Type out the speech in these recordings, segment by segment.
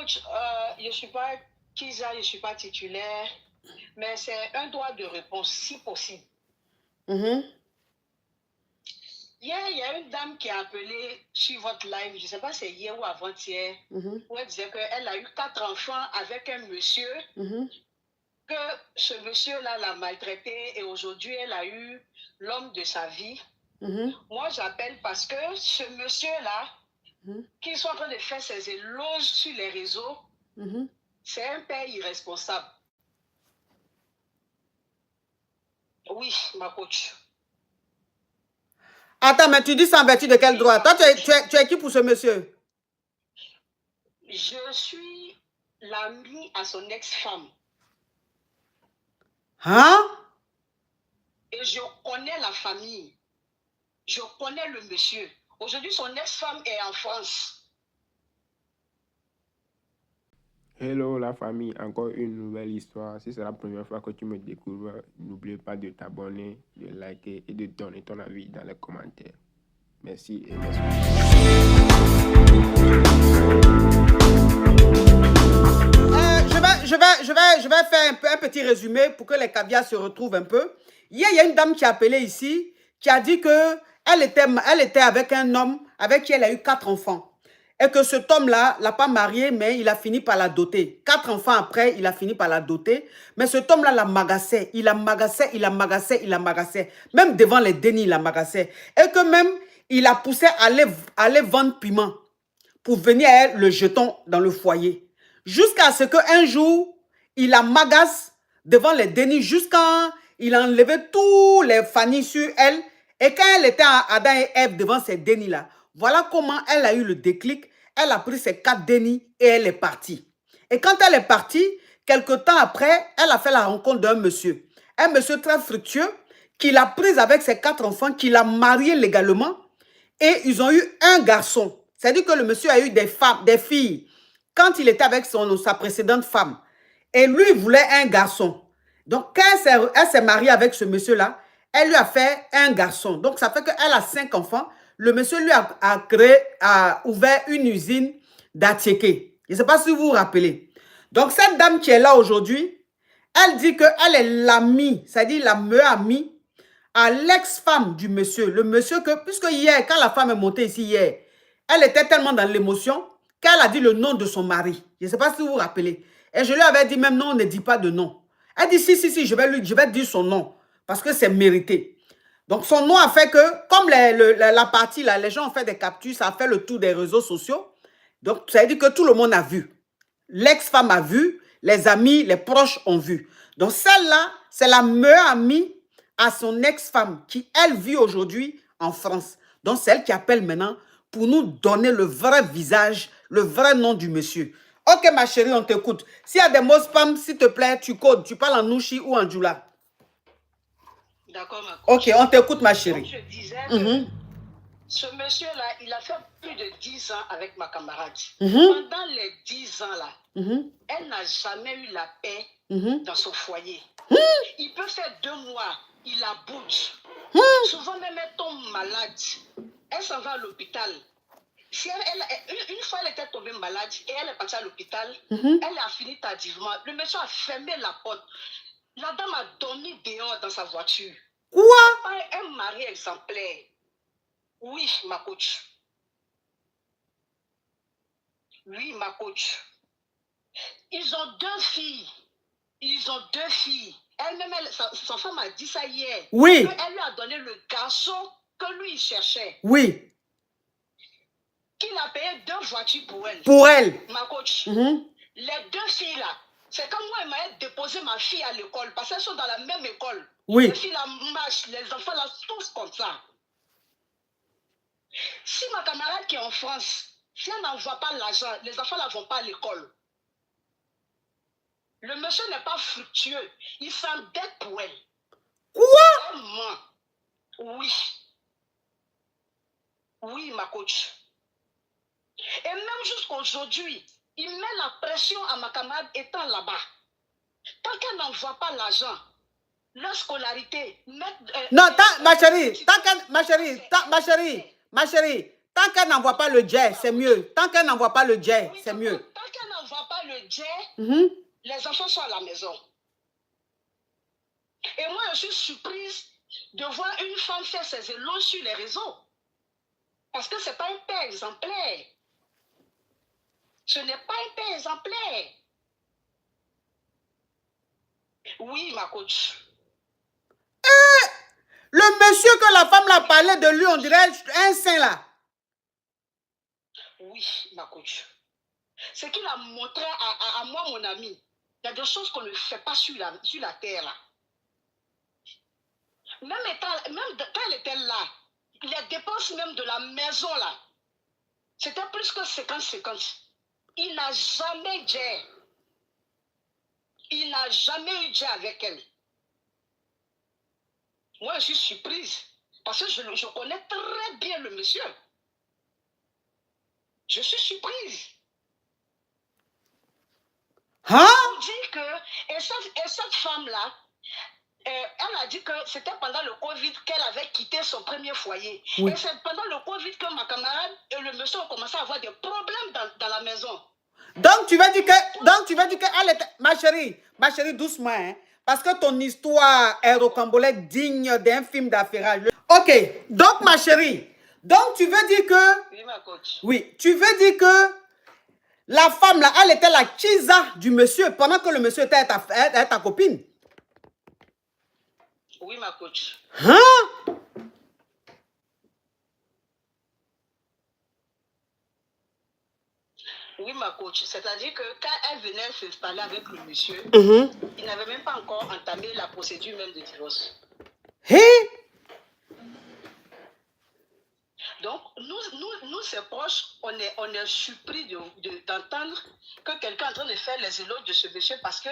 coach, je ne suis pas Kisa, je ne suis pas titulaire, mais c'est un droit de réponse, si possible. Hier, il y a une dame qui a appelé sur votre live, je ne sais pas si c'est hier ou avant-hier, où elle disait qu'elle a eu 4 enfants avec un monsieur, que ce monsieur-là l'a maltraité et aujourd'hui, elle a eu l'homme de sa vie. Moi, j'appelle parce que ce monsieur-là, qui sont en train de faire ses éloges sur les réseaux, c'est un père irresponsable. Oui, ma coach. Attends, mais tu dis ça en vertu de quel droit? Toi, tu es qui pour ce monsieur? Je suis l'amie à son ex-femme. Hein? Et je connais la famille. Je connais le monsieur. Aujourd'hui, son ex-femme est en France. Hello la famille, encore une nouvelle histoire. Si c'est la première fois que tu me découvres, n'oublie pas de t'abonner, de liker et de donner ton avis dans les commentaires. Merci et merci. Je vais faire un petit résumé pour que les caviars se retrouvent un peu. Hier, il y a une dame qui a appelé ici, qui a dit qu'elle était avec un homme avec qui elle a eu 4 enfants. Et que cet homme-là l'a pas marié, mais il a fini par la doter. 4 enfants après, il a fini par la doter. Mais cet homme-là la magassait. Il la magassait, il la magassait, il la magassait. Même devant les dénis, il la magassait. Et que même, il la poussait à aller vendre piment pour venir le jeton dans le foyer. Jusqu'à ce qu'un jour, il la magasse devant les dénis, jusqu'à il a enlevé tous les fanny sur elle. Et quand elle était à Adam et Ève devant ces dénis-là, voilà comment elle a eu le déclic. Elle a pris ses 4 dénis et elle est partie. Et quand elle est partie, quelque temps après, elle a fait la rencontre d'un monsieur. Un monsieur très fructueux qui l'a prise avec ses 4 enfants, qui l'a marié légalement. Et ils ont eu un garçon. C'est-à-dire que le monsieur a eu des filles quand il était avec sa précédente femme. Et lui, il voulait un garçon. Donc, quand elle s'est mariée avec ce monsieur-là, elle lui a fait un garçon. Donc, ça fait qu'elle a 5 enfants. Le monsieur lui a ouvert une usine d'Attiéké. Je ne sais pas si vous vous rappelez. Donc, cette dame qui est là aujourd'hui, elle dit qu'elle est l'amie, c'est-à-dire la meilleure amie à l'ex-femme du monsieur. Le monsieur que, puisque hier, quand la femme est montée ici hier, elle était tellement dans l'émotion qu'elle a dit le nom de son mari. Je ne sais pas si vous vous rappelez. Et je lui avais dit même non, on ne dit pas de nom. Elle dit si, je vais dire son nom parce que c'est mérité. Donc son nom a fait que, comme la partie là, les gens ont fait des captures, ça a fait le tour des réseaux sociaux. Donc ça veut dire que tout le monde a vu. L'ex-femme a vu, les amis, les proches ont vu. Donc celle-là, c'est la meilleure amie à son ex-femme qui, elle, vit aujourd'hui en France. Donc c'est elle qui appelle maintenant pour nous donner le vrai visage, le vrai nom du monsieur. Ok, ma chérie, on t'écoute. S'il y a des mots spam, s'il te plaît, tu codes. Tu parles en Nouchi ou en Djoula. D'accord, ma coach. Ok, on t'écoute, ma chérie. Donc, je disais que ce monsieur-là, il a fait plus de 10 ans avec ma camarade. Pendant les 10 ans-là, elle n'a jamais eu la paix dans son foyer. Il peut faire 2 mois, il la bouge. Souvent, même elle tombe malade. Elle s'en va à l'hôpital. Si une fois, elle était tombée malade et elle est partie à l'hôpital, elle a fini tardivement. Le monsieur a fermé la porte. La dame a dormi dehors dans sa voiture. Quoi? Un mari exemplaire. Oui, ma coach. Oui, ma coach. Ils ont 2 filles. Elle-même, sa femme a dit ça hier. Oui. Elle lui a donné le garçon que lui, il cherchait. Oui. Qu'il a payé 2 voitures pour elle. Pour elle. Ma coach. Les 2 filles-là, c'est comme moi, elle m'a déposé ma fille à l'école parce qu'elles sont dans la même école. Oui. Les filles-là marchent, les enfants-là, tous comme ça. Si ma camarade qui est en France, si elle n'envoie pas l'argent, les enfants ne vont pas à l'école. Le monsieur n'est pas fructueux. Il s'endette pour elle. Quoi? Elle ment. Oui. Oui, ma coach. Et même jusqu'aujourd'hui, il met la pression à ma camarade étant là-bas. Tant qu'elle n'envoie pas l'argent, leur scolarité... Non, ma chérie, tant qu'elle n'envoie pas le jet, c'est mieux. Tant qu'elle n'envoie pas le jet, c'est mieux. Tant qu'elle n'envoie envoie le jet, les enfants sont à la maison. Et moi, je suis surprise de voir une femme faire ses éloges sur les réseaux. Parce que ce n'est pas un père exemplaire. Ce n'est pas un père exemplaire. Oui, ma coach. Le monsieur que la femme l'a parlé de lui, on dirait un saint là. Oui, ma coach. Ce qu'il a montré à moi, mon ami, il y a des choses qu'on ne fait pas sur la terre là. Même quand elle était là, les dépenses même de la maison là, c'était plus que 50-50. Il n'a jamais dit. Il n'a jamais eu Dieu avec elle. Moi, je suis surprise. Parce que je connais très bien le monsieur. Je suis surprise. Hein? On dit que, et cette femme-là, elle a dit que c'était pendant le Covid qu'elle avait quitté son premier foyer. Oui. Et c'est pendant le Covid que ma camarade et le monsieur ont commencé à avoir des problèmes dans la maison. Donc tu vas dire que elle était... Ma chérie, doucement, hein, parce que ton histoire est rocambolesque digne d'un film d'affairage. Ok, donc ma chérie, donc tu veux dire que... Oui, ma coach. Oui, tu veux dire que la femme là, elle était la kisa du monsieur pendant que le monsieur était ta copine. Oui, ma coach. Hein? Oui, ma coach. C'est-à-dire que quand elle venait se parler avec le monsieur, il n'avait même pas encore entamé la procédure même de divorce. Hey? Donc, nous ses proches, on est surpris d'entendre que quelqu'un est en train de faire les éloges de ce monsieur parce que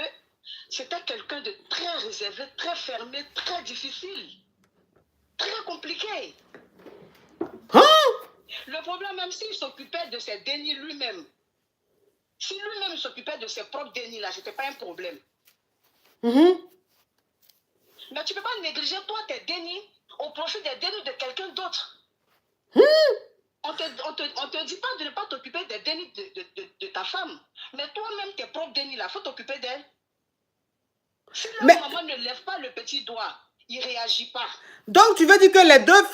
c'était quelqu'un de très réservé, très fermé, très difficile, très compliqué. Hein? Le problème, même s'il s'occupait de ses dénis lui-même, si lui-même s'occupait de ses propres dénis, là, ce n'était pas un problème. Mais tu ne peux pas négliger, toi, tes dénis au profit des dénis de quelqu'un d'autre. On te dit pas de ne pas t'occuper des dénis de ta femme. Mais toi-même, tes propres dénis, là, il faut t'occuper d'elle. Si la maman ne lève pas le petit doigt, il ne réagit pas. Donc, tu veux dire que les deux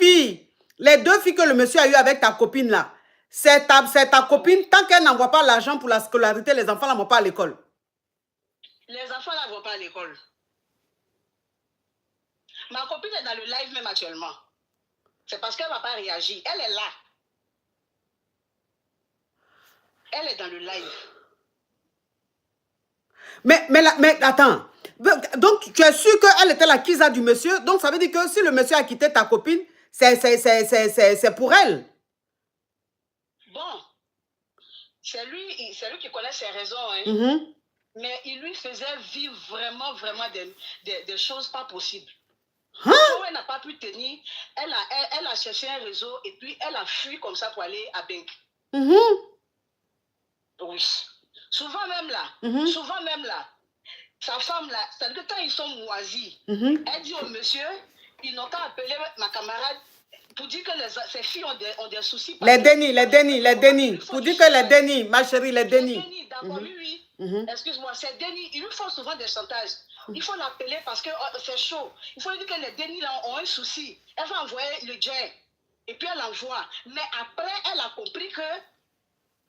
filles que le monsieur a eu avec ta copine, là, c'est ta copine, tant qu'elle n'envoie pas l'argent pour la scolarité, les enfants ne vont pas à l'école. Les enfants ne vont pas à l'école. Ma copine est dans le live même actuellement. C'est parce qu'elle ne va pas réagir. Elle est là. Elle est dans le live. Mais attends. Donc, tu es sûr qu'elle était la kisa du monsieur? Donc, ça veut dire que si le monsieur a quitté ta copine, c'est pour elle. Bon. C'est lui qui connaît ses raisons. Hein. Mais il lui faisait vivre vraiment des choses pas possibles. Quand elle n'a pas pu tenir, elle a cherché un réseau et puis elle a fui comme ça pour aller à Benk. Oui. Souvent même là, sa femme là, c'est-à-dire que quand ils sont moisis, elle dit au monsieur, ils n'ont qu'à appeler ma camarade pour dire que ces filles ont des soucis. Les dénis. Pour dire que les dénis, ma chérie, les dénis. Les dénis, d'accord, oui. Excuse-moi, ces dénis, ils nous font souvent des chantages. Il faut l'appeler parce que c'est chaud. Il faut lui dire que les dénis là ont un souci. Elle va envoyer le jet. Et puis elle envoie. Mais après, elle a compris que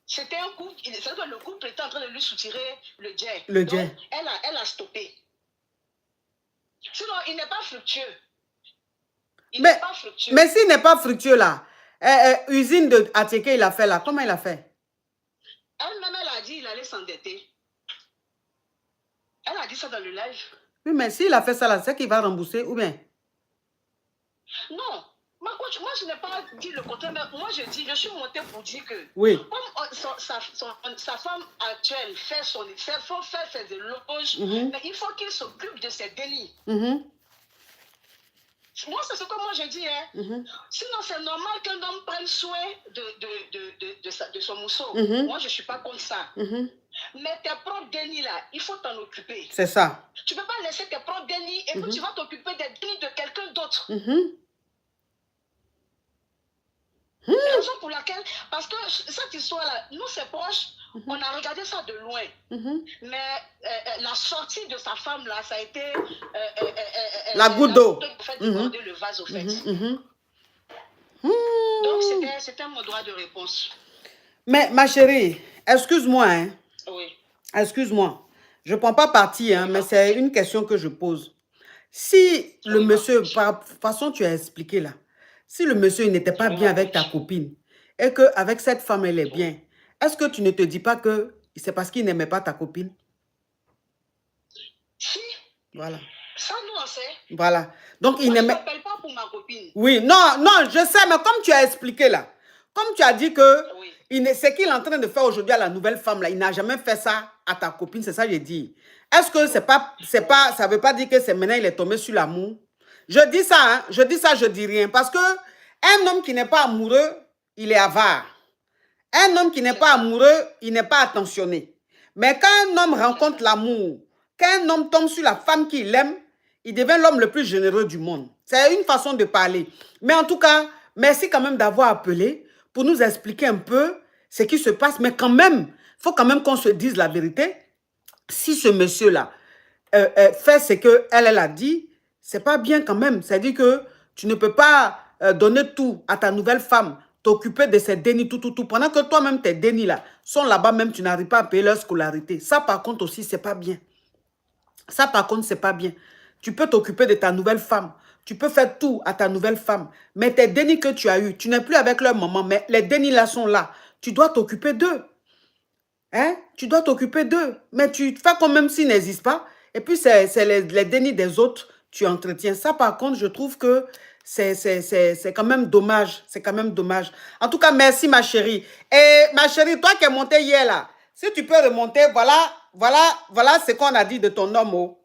c'était un couple. C'est-à-dire que le couple était en train de lui soutirer le jet. Donc, elle a stoppé. Sinon, il n'est pas fructueux. Mais s'il n'est pas fructueux là, usine de Attiqué, il a fait là. Comment il a fait? Elle-même, elle a dit qu'il allait s'endetter. Elle a dit ça dans le live. Oui, mais s'il a fait ça là, c'est qu'il va rembourser ou bien? Non. Moi, je n'ai pas dit le contraire, mais moi, je suis montée pour dire que comme sa femme actuelle fait ses éloges, mais il faut qu'il s'occupe de ses délits. Moi, c'est ce que moi je dis. Hein. Sinon, c'est normal qu'un homme prenne soin de son mousseau. Moi, je ne suis pas contre ça. Mais tes propres dénis, là, il faut t'en occuper. C'est ça. Tu ne peux pas laisser tes propres dénis et puis tu vas t'occuper des dénis de quelqu'un d'autre. La raison pour laquelle, parce que cette histoire-là, nous, c'est proche, On a regardé ça de loin. Mais la sortie de sa femme, là, ça a été... la goutte d'eau. Qui fait déborder le vase, au fait. Donc, c'était mon droit de réponse. Mais, ma chérie, excuse-moi, hein. Oui. Excuse-moi. Je ne prends pas parti, hein, mais c'est une question que je pose. Si le monsieur, par façon tu as expliqué là, si le monsieur n'était pas bien avec ta copine et qu'avec cette femme, elle est bien, est-ce que tu ne te dis pas que c'est parce qu'il n'aimait pas ta copine? Si. Voilà. Ça, nous, on sait. Voilà. Donc, il n'aimait... Je ne m'appelle pas pour ma copine. Oui, non, non, je sais, mais comme tu as expliqué là, comme tu as dit que ce qu'il est en train de faire aujourd'hui à la nouvelle femme là, il n'a jamais fait ça à ta copine, c'est ça que j'ai dit. Est-ce que ça veut pas dire que c'est maintenant il est tombé sur l'amour? Je dis ça, hein, je dis rien. Parce que un homme qui n'est pas amoureux, il est avare. Un homme qui n'est pas amoureux, il n'est pas attentionné. Mais quand un homme rencontre l'amour, quand un homme tombe sur la femme qu'il aime, il devient l'homme le plus généreux du monde. C'est une façon de parler. Mais en tout cas, merci quand même d'avoir appelé pour nous expliquer un peu ce qui se passe. Mais quand même, il faut quand même qu'on se dise la vérité. Si ce monsieur-là fait ce qu'elle a dit, c'est pas bien quand même. C'est-à-dire que tu ne peux pas donner tout à ta nouvelle femme, t'occuper de ses dénis, tout. Pendant que toi-même, tes dénis-là sont là-bas même, tu n'arrives pas à payer leur scolarité. Ça, par contre, aussi, c'est pas bien. Ça, par contre, c'est pas bien. Tu peux t'occuper de ta nouvelle femme. Tu peux faire tout à ta nouvelle femme. Mais tes dénis que tu as eus, tu n'es plus avec leur maman, mais les dénis là sont là. Tu dois t'occuper d'eux. Hein? Tu dois t'occuper d'eux. Mais tu fais comme même s'ils n'existent pas. Et puis, c'est les dénis des autres, tu entretiens. Ça, par contre, je trouve que c'est quand même dommage. C'est quand même dommage. En tout cas, merci, ma chérie. Et ma chérie, toi qui es montée hier, là, si tu peux remonter, voilà ce qu'on a dit de ton homme. Oh.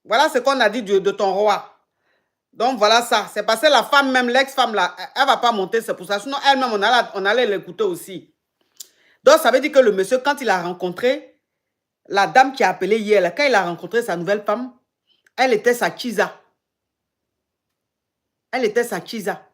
Voilà ce qu'on a dit de ton roi. Donc, voilà ça. C'est parce que la femme, même l'ex-femme, là, elle ne va pas monter. C'est pour ça. Sinon, elle-même, on allait l'écouter aussi. Donc, ça veut dire que le monsieur, quand il a rencontré la dame qui a appelé hier, là, quand il a rencontré sa nouvelle femme, elle était sa Kiza. Elle était sa Kiza.